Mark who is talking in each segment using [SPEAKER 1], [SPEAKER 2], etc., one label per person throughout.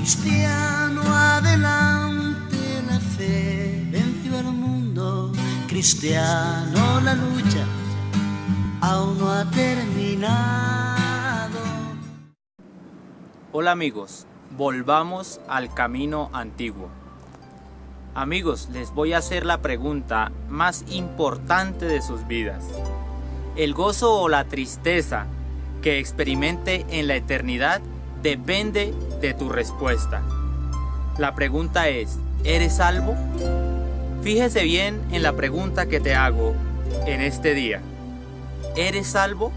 [SPEAKER 1] Cristiano, adelante, la fe venció al mundo. Cristiano, la lucha aún no ha terminado.
[SPEAKER 2] Hola amigos, volvamos al camino antiguo. Amigos, les voy a hacer la pregunta más importante de sus vidas. El gozo o la tristeza que experimente en la eternidad depende de tu respuesta. La pregunta es, ¿eres salvo? Fíjese bien en la pregunta que te hago en este día. ¿Eres salvo?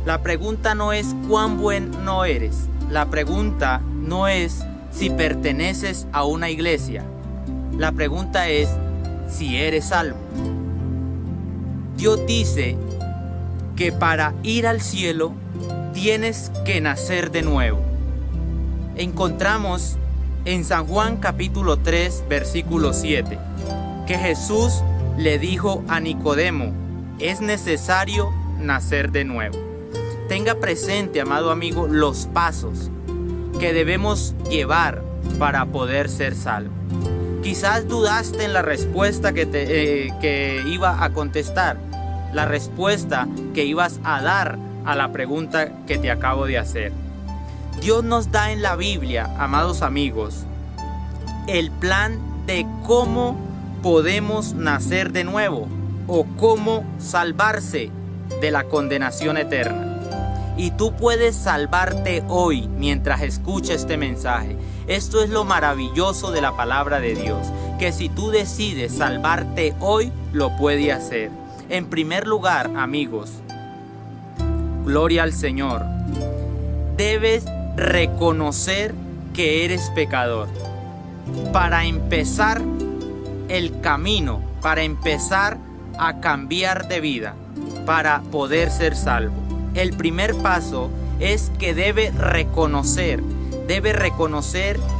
[SPEAKER 2] La pregunta no es cuán bueno eres. La pregunta no es si perteneces a una iglesia. La pregunta es si eres salvo. Dios dice que para ir al cielo tienes que nacer de nuevo. Encontramos en San Juan capítulo 3 versículo 7 que Jesús le dijo a Nicodemo: es necesario nacer de nuevo. Tenga presente, amado amigo, los pasos que debemos llevar para poder ser salvo. Quizás dudaste en la respuesta que iba a contestar, la respuesta que ibas a dar a la pregunta que te acabo de hacer. Dios nos da en la Biblia, amados amigos, el plan de cómo podemos nacer de nuevo o cómo salvarse de la condenación eterna. Y tú puedes salvarte hoy mientras escuchas este mensaje. Esto es lo maravilloso de la palabra de Dios, que si tú decides salvarte hoy, lo puedes hacer. En primer lugar, amigos, gloria al Señor, debes reconocer que eres pecador. Para empezar el camino, para empezar a cambiar de vida, para poder ser salvo. El primer paso es que debe reconocer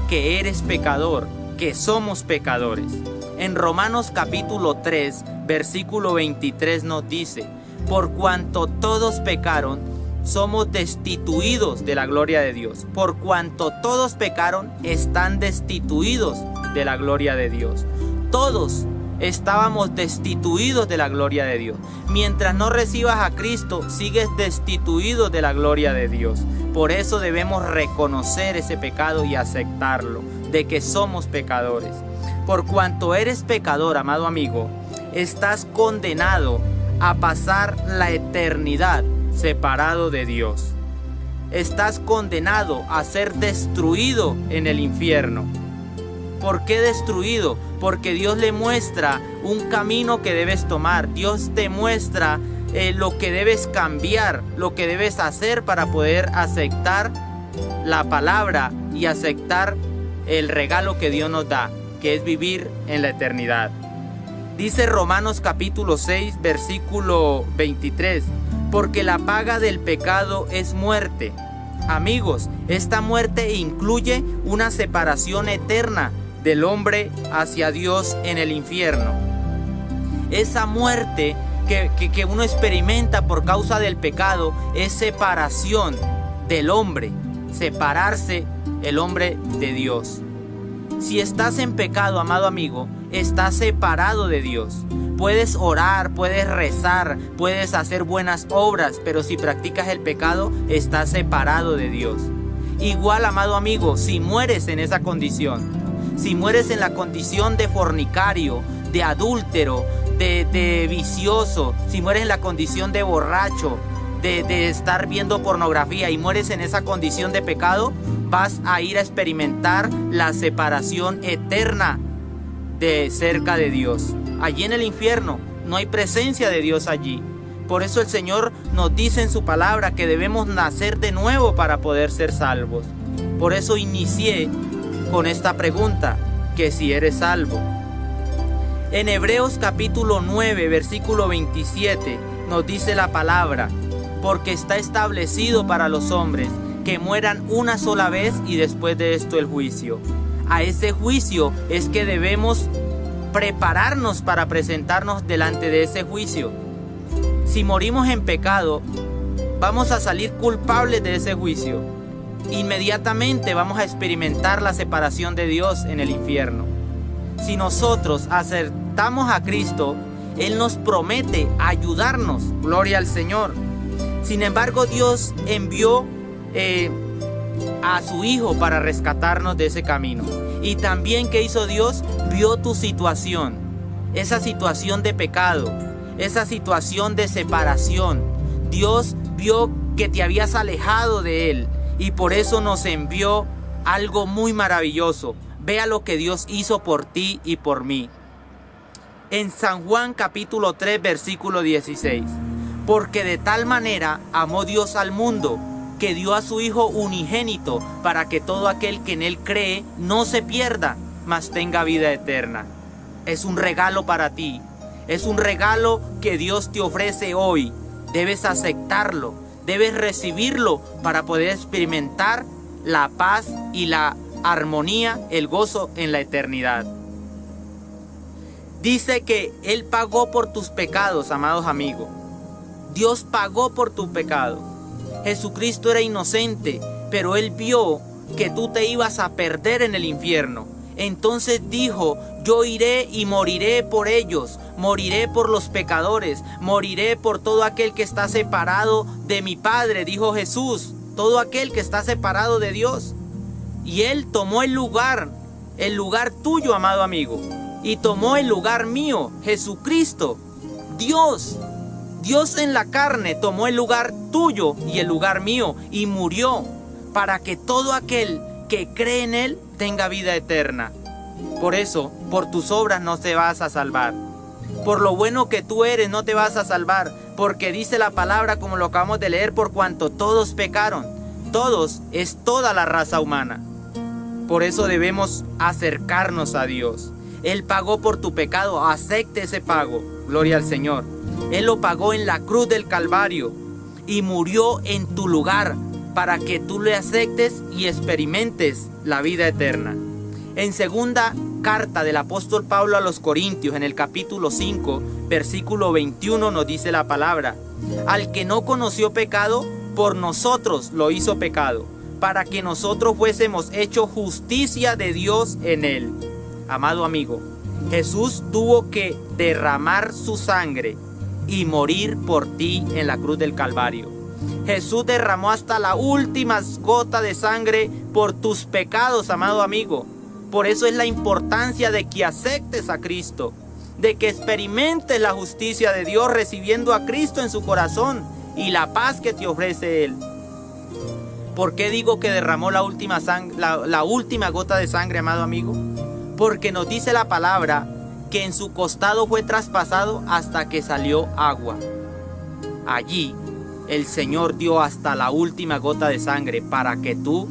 [SPEAKER 2] que eres pecador, que somos pecadores. En Romanos capítulo 3, versículo 23 nos dice: por cuanto todos pecaron, somos destituidos de la gloria de Dios. Por cuanto todos pecaron, están destituidos de la gloria de Dios. Todos estábamos destituidos de la gloria de Dios. Mientras no recibas a Cristo, sigues destituido de la gloria de Dios. Por eso debemos reconocer ese pecado y aceptarlo, de que somos pecadores. Por cuanto eres pecador, amado amigo, estás condenado a pasar la eternidad separado de Dios. Estás condenado a ser destruido en el infierno. ¿Por qué destruido? Porque Dios le muestra un camino que debes tomar. Dios te muestra lo que debes cambiar, lo que debes hacer para poder aceptar la palabra y aceptar el regalo que Dios nos da, que es vivir en la eternidad. Dice Romanos capítulo 6, versículo 23, porque la paga del pecado es muerte. Amigos, esta muerte incluye una separación eterna del hombre hacia Dios en el infierno. Esa muerte que uno experimenta por causa del pecado es separación del hombre, separarse el hombre de Dios. Si estás en pecado, amado amigo, estás separado de Dios. Puedes orar, puedes rezar, puedes hacer buenas obras, pero si practicas el pecado, estás separado de Dios. Igual, amado amigo, si mueres en esa condición, si mueres en la condición de fornicario, de adúltero, de vicioso, si mueres en la condición de borracho, de estar viendo pornografía y mueres en esa condición de pecado, vas a ir a experimentar la separación eterna de cerca de Dios. Allí en el infierno no hay presencia de Dios allí. Por eso el Señor nos dice en su palabra que debemos nacer de nuevo para poder ser salvos. Por eso inicié con esta pregunta, que si eres salvo. En Hebreos capítulo 9, versículo 27 nos dice la palabra: porque está establecido para los hombres que mueran una sola vez y después de esto el juicio. A ese juicio es que debemos prepararnos para presentarnos delante de ese juicio. Si morimos en pecado, vamos a salir culpables de ese juicio. inmediatamente vamos a experimentar la separación de Dios en el infierno. Si nosotros aceptamos a Cristo, Él nos promete ayudarnos. Gloria al Señor. Sin embargo, Dios envió a su Hijo para rescatarnos de ese camino. Y también, ¿qué hizo Dios? Vio tu situación, esa situación de pecado, esa situación de separación. Dios vio que te habías alejado de Él y por eso nos envió algo muy maravilloso. Vea lo que Dios hizo por ti y por mí. En San Juan capítulo 3 versículo 16. Porque de tal manera amó Dios al mundo, que dio a su Hijo unigénito, para que todo aquel que en Él cree no se pierda, mas tenga vida eterna. Es un regalo para ti. Es un regalo que Dios te ofrece hoy. Debes aceptarlo, debes recibirlo para poder experimentar la paz y la armonía, el gozo en la eternidad. Dice que Él pagó por tus pecados, amados amigos. Dios pagó por tu pecado. Jesucristo era inocente, pero Él vio que tú te ibas a perder en el infierno. Entonces dijo: yo iré y moriré por ellos, moriré por los pecadores, moriré por todo aquel que está separado de mi Padre, dijo Jesús, todo aquel que está separado de Dios. Y Él tomó el lugar tuyo, amado amigo, y tomó el lugar mío, Jesucristo, Dios en la carne, tomó el lugar tuyo y el lugar mío, y murió para que todo aquel que cree en Él tenga vida eterna. Por eso, por tus obras no te vas a salvar. Por lo bueno que tú eres no te vas a salvar, porque dice la palabra, como lo acabamos de leer, por cuanto todos pecaron. Todos es toda la raza humana. Por eso debemos acercarnos a Dios. Él pagó por tu pecado, acepte ese pago. Gloria al Señor. Él lo pagó en la cruz del Calvario y murió en tu lugar para que tú le aceptes y experimentes la vida eterna. En segunda carta del apóstol Pablo a los Corintios, en el capítulo 5, versículo 21, nos dice la palabra: al que no conoció pecado, por nosotros lo hizo pecado, para que nosotros fuésemos hechos justicia de Dios en él. Amado amigo, Jesús tuvo que derramar su sangre y morir por ti en la cruz del Calvario. Jesús derramó hasta la última gota de sangre por tus pecados, amado amigo. Por eso es la importancia de que aceptes a Cristo, de que experimentes la justicia de Dios recibiendo a Cristo en su corazón y la paz que te ofrece Él. ¿Por qué digo que derramó la última gota de sangre, amado amigo? Porque nos dice la palabra que en su costado fue traspasado hasta que salió agua. Allí el Señor dio hasta la última gota de sangre para que tú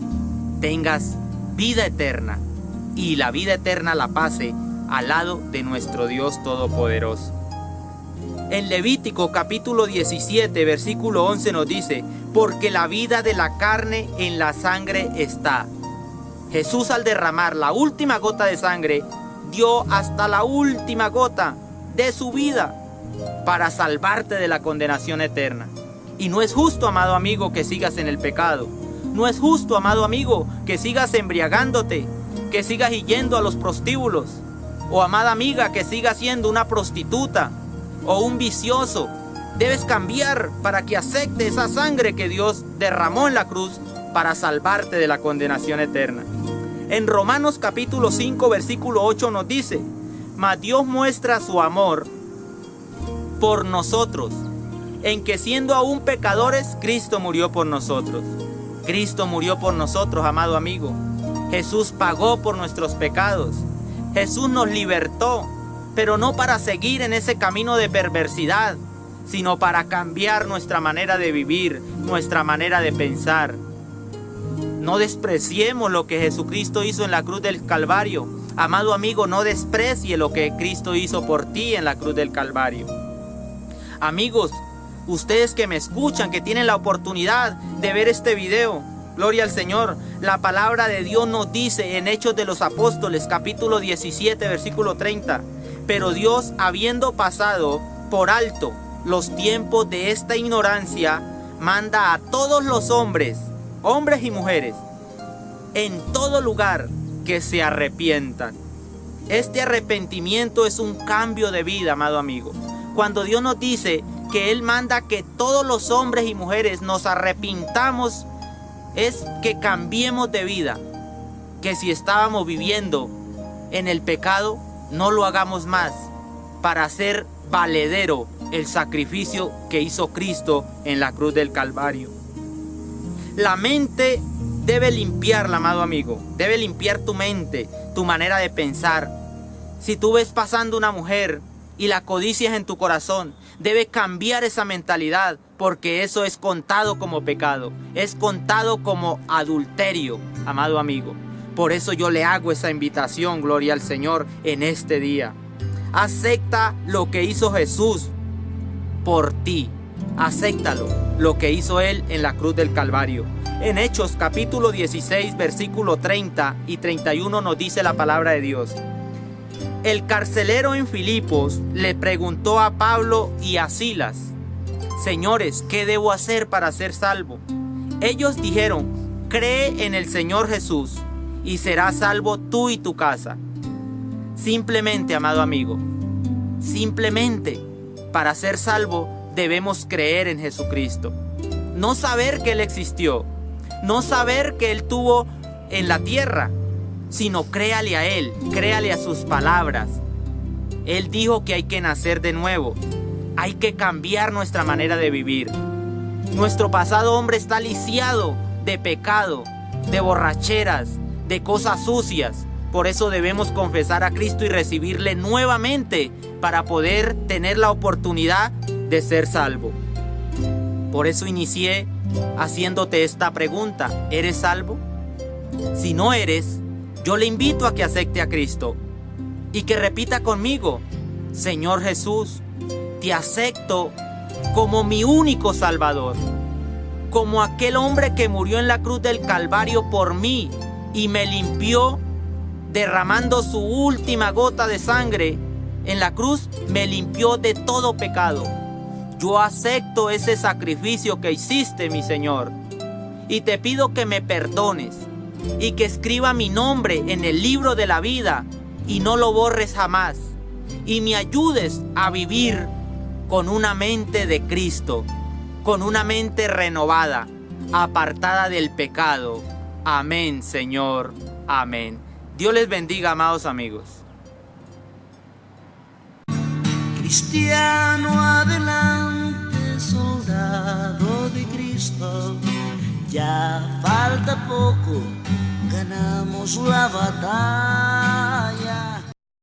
[SPEAKER 2] tengas vida eterna, y la vida eterna la pase al lado de nuestro Dios Todopoderoso. En Levítico capítulo 17 versículo 11 nos dice: porque la vida de la carne en la sangre está. Jesús, al derramar la última gota de sangre, dio hasta la última gota de su vida para salvarte de la condenación eterna. Y no es justo, amado amigo, que sigas en el pecado. No es justo, amado amigo, que sigas embriagándote, que sigas yendo a los prostíbulos, o amada amiga, que sigas siendo una prostituta o un vicioso. Debes cambiar para que acepte esa sangre que Dios derramó en la cruz para salvarte de la condenación eterna. En Romanos capítulo 5 versículo 8 nos dice: mas Dios muestra su amor por nosotros, en que siendo aún pecadores, Cristo murió por nosotros. Cristo murió por nosotros, amado amigo. Jesús pagó por nuestros pecados. Jesús nos libertó, pero no para seguir en ese camino de perversidad, sino para cambiar nuestra manera de vivir, nuestra manera de pensar. No despreciemos lo que Jesucristo hizo en la cruz del Calvario. Amado amigo, no desprecie lo que Cristo hizo por ti en la cruz del Calvario. Amigos, ustedes que me escuchan, que tienen la oportunidad de ver este video, gloria al Señor. La palabra de Dios nos dice en Hechos de los Apóstoles, capítulo 17, versículo 30. Pero Dios, habiendo pasado por alto los tiempos de esta ignorancia, manda a todos los hombres y mujeres, en todo lugar que se arrepientan. Este arrepentimiento es un cambio de vida, amado amigo. Cuando Dios nos dice que Él manda que todos los hombres y mujeres nos arrepintamos, es que cambiemos de vida. Que si estábamos viviendo en el pecado, no lo hagamos más, para hacer valedero el sacrificio que hizo Cristo en la cruz del Calvario. La mente debe limpiarla, amado amigo. Debe limpiar tu mente, tu manera de pensar. Si tú ves pasando una mujer y la codicias en tu corazón, debe cambiar esa mentalidad, porque eso es contado como pecado, es contado como adulterio, amado amigo. Por eso yo le hago esa invitación, gloria al Señor, en este día. Acepta lo que hizo Jesús por ti. Acéptalo, lo que hizo Él en la cruz del Calvario. En Hechos capítulo 16, versículo 30 y 31 nos dice la palabra de Dios. El carcelero en Filipos le preguntó a Pablo y a Silas: Señores, ¿qué debo hacer para ser salvo? Ellos dijeron: cree en el Señor Jesús y serás salvo tú y tu casa. Simplemente, amado amigo, simplemente para ser salvo debemos creer en Jesucristo. No saber que Él existió, no saber que Él tuvo en la tierra, sino créale a Él, créale a sus palabras. Él dijo que hay que nacer de nuevo, hay que cambiar nuestra manera de vivir. Nuestro pasado hombre está lisiado de pecado, de borracheras, de cosas sucias. Por eso debemos confesar a Cristo y recibirle nuevamente para poder tener la oportunidad de ser salvo. Por eso inicié haciéndote esta pregunta: ¿eres salvo? Si no eres, yo le invito a que acepte a Cristo y que repita conmigo: Señor Jesús, te acepto como mi único Salvador, como aquel hombre que murió en la cruz del Calvario por mí y me limpió, derramando su última gota de sangre en la cruz, me limpió de todo pecado. Yo acepto ese sacrificio que hiciste, mi Señor, y te pido que me perdones y que escriba mi nombre en el libro de la vida y no lo borres jamás, y me ayudes a vivir con una mente de Cristo, con una mente renovada, apartada del pecado. Amén, Señor. Amén. Dios les bendiga, amados amigos.
[SPEAKER 1] Cristiano adelante, soldado de Cristo, ya falta poco, ganamos la batalla.